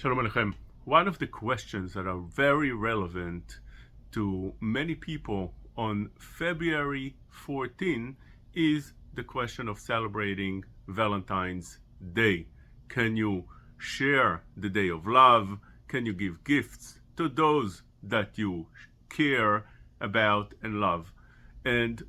Shalom Aleichem. One of the questions that are very relevant to many people on February 14 is the question of celebrating Valentine's Day. Can you share the day of love? Can you give gifts to those that you care about and love? And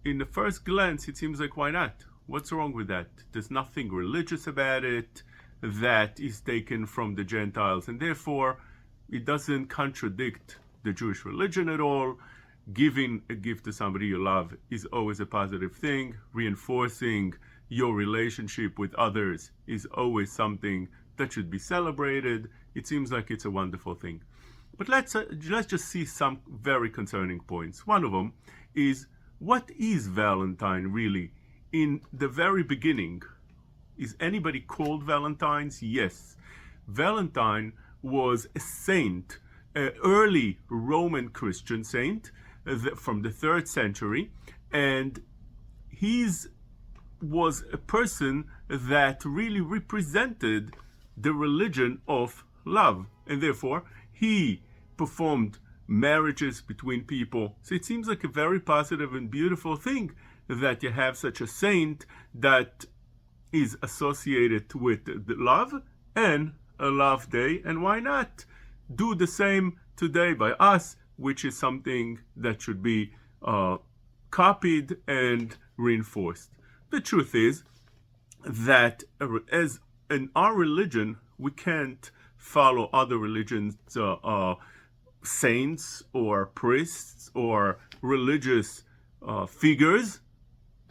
in the first glance, it seems like, why not? What's wrong with that? There's nothing religious about it that is taken from the Gentiles, and therefore it doesn't contradict the Jewish religion at all. Giving a gift to somebody you love is always a positive thing. Reinforcing your relationship with others is always something that should be celebrated. It seems like it's a wonderful thing. But let's just see some very concerning points. One of them is, what is Valentine really? In the very beginning, is anybody called Valentine's? Yes. Valentine was a saint, an early Roman Christian saint from the 3rd century, and he was a person that really represented the religion of love, and therefore he performed marriages between people. So it seems like a very positive and beautiful thing that you have such a saint that is associated with the love and a love day. And why not do the same today by us, which is something that should be copied and reinforced. The truth is that as in our religion, we can't follow other religions, saints or priests or religious figures.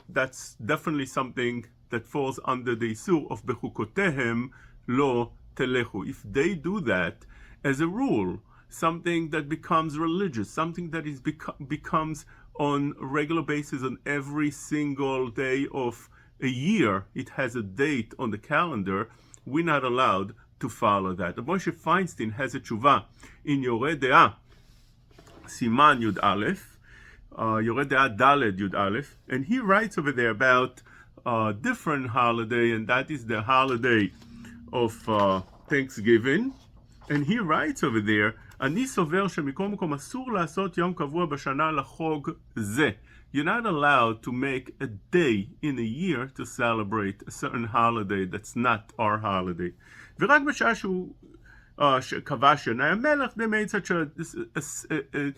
That's definitely something that falls under the issue of bechukotehem lo telechu. If they do that, as a rule, something that becomes religious, something that is becomes on a regular basis on every single day of a year, it has a date on the calendar, we're not allowed to follow that. Moshe Feinstein has a tshuva in Yoreh De'ah, Siman Yud Aleph, Yoreh De'ah Daled Yud Aleph, and he writes over there about a different holiday, and that is the holiday of Thanksgiving. And he writes over there, אני סובר שמכל מקום אסור לעשות יום קבוע בשנה לחוג זה. You're not allowed to make a day in a year to celebrate a certain holiday that's not our holiday. ורק בשעה שהוא קבע שנה המלך, they made such a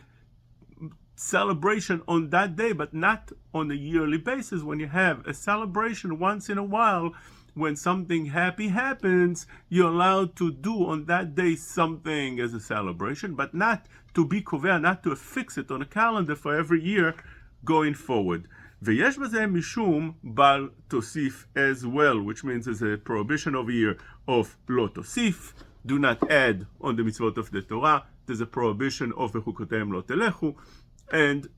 celebration on that day, but not on a yearly basis. When you have a celebration once in a while, when something happy happens, you're allowed to do on that day something as a celebration, but not to be kovea, not to affix it on a calendar for every year going forward. ויש בזה משום בל תוסיף as well, which means there's a prohibition over here of לא תוסיף, do not add on the mitzvot of the Torah. There's a prohibition of בחוקותיהם לא תלכו. And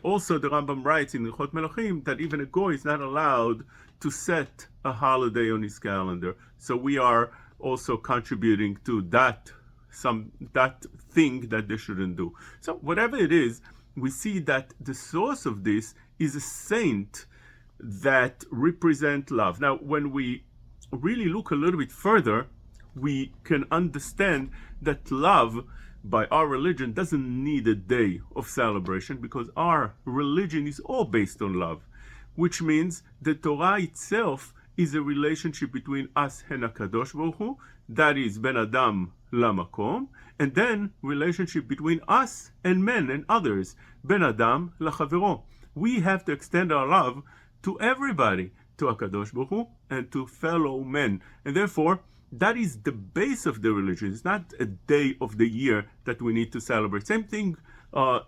also the Rambam writes in Hilchot Melachim that even a goy is not allowed to set a holiday on his calendar. So we are also contributing to that thing that they shouldn't do. So whatever it is, we see that the source of this is a saint that represent love. Now, when we really look a little bit further, we can understand that love by our religion doesn't need a day of celebration, because our religion is all based on love, which means the Torah itself is a relationship between us and HaKadosh Baruch Hu, that is Ben Adam Lamakom, and then relationship between us and men and others, Ben Adam Lachavero. We have to extend our love to everybody, to HaKadosh Baruch Hu and to fellow men, and therefore that is the base of the religion. It's not a day of the year that we need to celebrate. Same thing,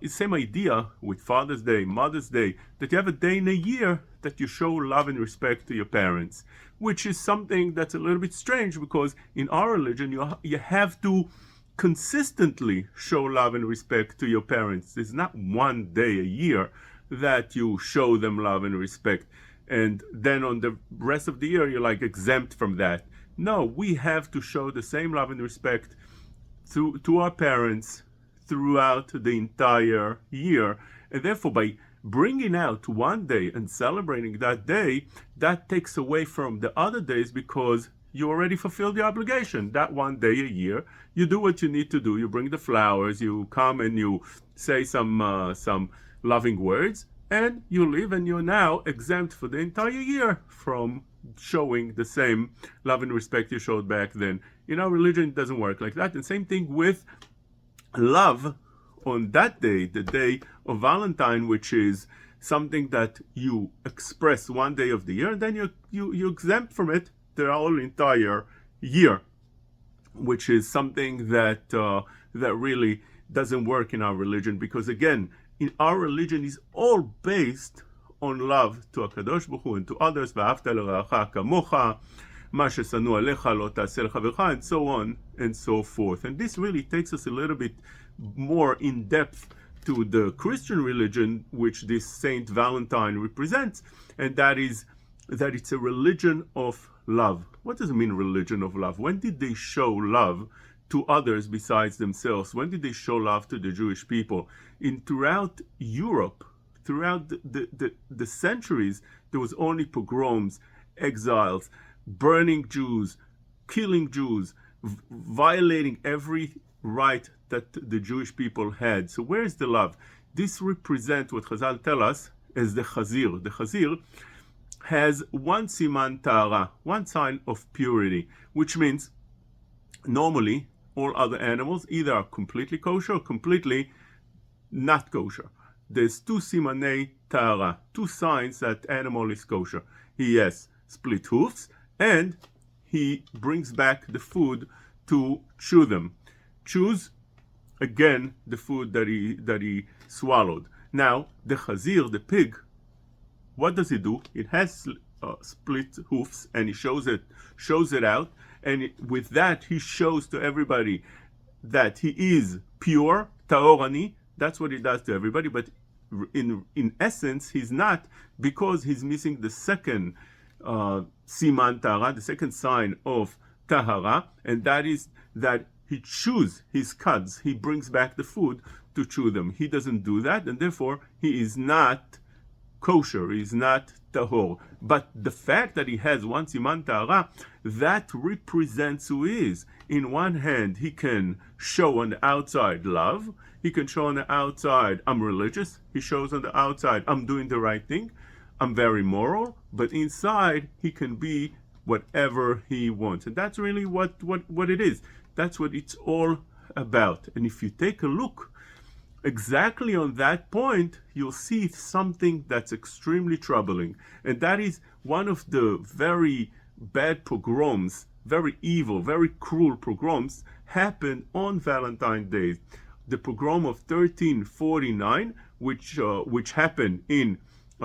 same idea with Father's Day, Mother's Day, that you have a day in a year that you show love and respect to your parents, which is something that's a little bit strange, because in our religion you have to consistently show love and respect to your parents. There's not one day a year that you show them love and respect, and then on the rest of the year you're like exempt from that. No, we have to show the same love and respect to our parents throughout the entire year. And therefore, by bringing out one day and celebrating that day, that takes away from the other days, because you already fulfilled your obligation. That one day a year, you do what you need to do. You bring the flowers, you come and you say some loving words, and you leave, and you're now exempt for the entire year from showing the same love and respect you showed back then. In our religion, it doesn't work like that. And same thing with love on that day, the day of Valentine, which is something that you express one day of the year, and then you exempt from it the whole entire year, which is something that that really doesn't work in our religion, because again, in our religion is all based on love to HaKadosh Baruch Hu and to others, ואהבת לרעך כמוך, מה ששנוא עליך לא תעשה לחברך, and so on and so forth. And this really takes us a little bit more in depth to the Christian religion, which this Saint Valentine represents, and that is that it's a religion of love. What does it mean, religion of love? When did they show love to others besides themselves? When did they show love to the Jewish people? Throughout Europe, throughout the centuries, there was only pogroms, exiles, burning Jews, killing Jews, violating every right that the Jewish people had. So where is the love? This represents what Chazal tell us as the Chazir. The Chazir has one siman tahara, one sign of purity, which means normally all other animals either are completely kosher or completely not kosher. There's two simanei tahara, two signs that animal is kosher. He has split hoofs, and he brings back the food to chew them. Chews again the food that he swallowed. Now the chazir, the pig, what does he do? It has split hoofs, and he shows it out, and with that he shows to everybody that he is pure, taorani. That's what he does to everybody. But in essence, he's not, because he's missing the second siman tahara, the second sign of tahara, and that is that he chews his cuds. He brings back the food to chew them. He doesn't do that, and therefore he is not kosher. He is not tahor. But the fact that he has one siman tahara, that represents who he is. In one hand, he can show on the outside love. He can show on the outside, I'm religious. He shows on the outside, I'm doing the right thing. I'm very moral. But inside, he can be whatever he wants. And that's really what it is. That's what it's all about. And if you take a look exactly on that point, you'll see something that's extremely troubling. And that is one of the very bad pogroms, very evil, very cruel pogroms happened on Valentine's Day. The pogrom of 1349, which happened in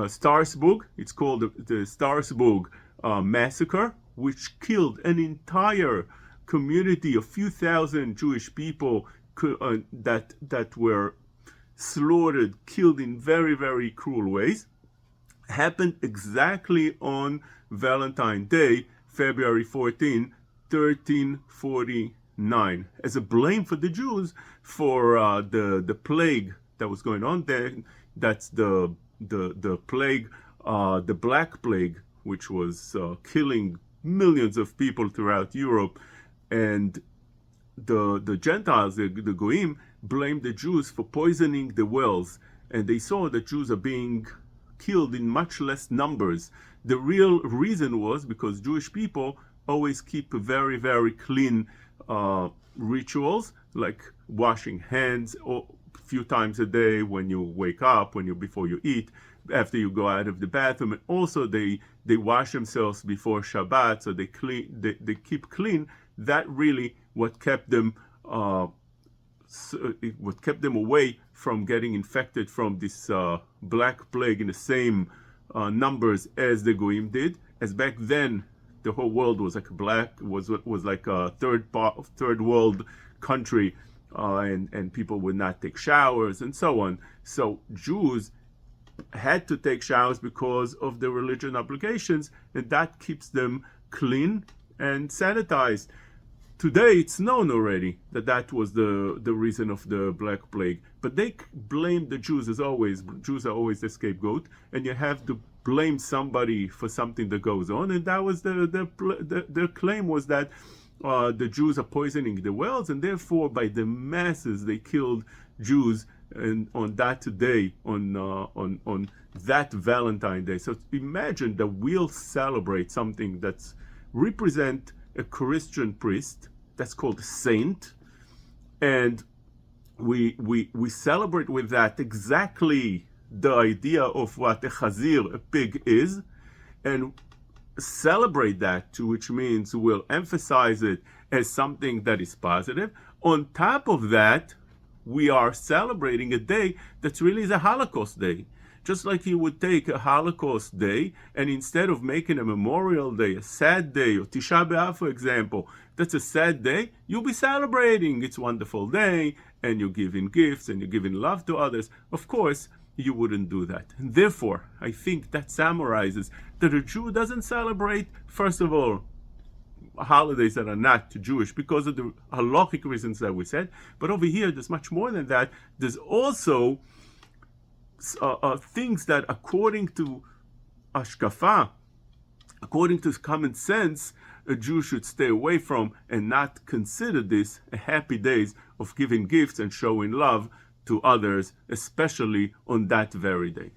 Strasbourg. It's called the Strasbourg massacre, which killed an entire community, a few thousand Jewish people that were slaughtered, killed in very, very cruel ways. Happened exactly on Valentine's Day, February 14, 1349, as a blame for the Jews for the plague that was going on there. That's the plague, the Black Plague, which was killing millions of people throughout Europe. And the Gentiles, the Goyim, blamed the Jews for poisoning the wells, and they saw that Jews are being killed in much less numbers. The real reason was because Jewish people always keep very, very clean rituals, like washing hands a few times a day when you wake up, before you eat, after you go out of the bathroom, and also they wash themselves before Shabbat, so they keep clean. That really what kept them away from getting infected from this Black Plague in the same numbers as the Goyim did. As back then, the whole world was like was like a third world country, and people would not take showers and so on. So Jews had to take showers because of the religion obligations, and that keeps them clean and sanitized. Today, it's known already that was the reason of the Black Plague. But they blame the Jews as always. Jews are always the scapegoat. And you have blame somebody for something that goes on, and that was their claim was that the Jews are poisoning the wells, and therefore by the masses they killed Jews and on that day, on that Valentine Day. So imagine that we'll celebrate something that's represent a Christian priest that's called a saint, and we celebrate with that exactly the idea of what a chazir, a pig, is, and celebrate that, which means we'll emphasize it as something that is positive. On top of that, we are celebrating a day that's really the Holocaust Day. Just like you would take a Holocaust Day, and instead of making a Memorial Day, a sad day, or Tisha B'Av, for example, that's a sad day, you'll be celebrating. It's a wonderful day, and you're giving gifts, and you're giving love to others. Of course, you wouldn't do that. And therefore, I think that summarizes that a Jew doesn't celebrate, first of all, holidays that are not Jewish because of the halachic reasons that we said. But over here, there's much more than that. There's also things that, according to Ashkafa, according to common sense, a Jew should stay away from and not consider this a happy days of giving gifts and showing love to others, especially on that very day.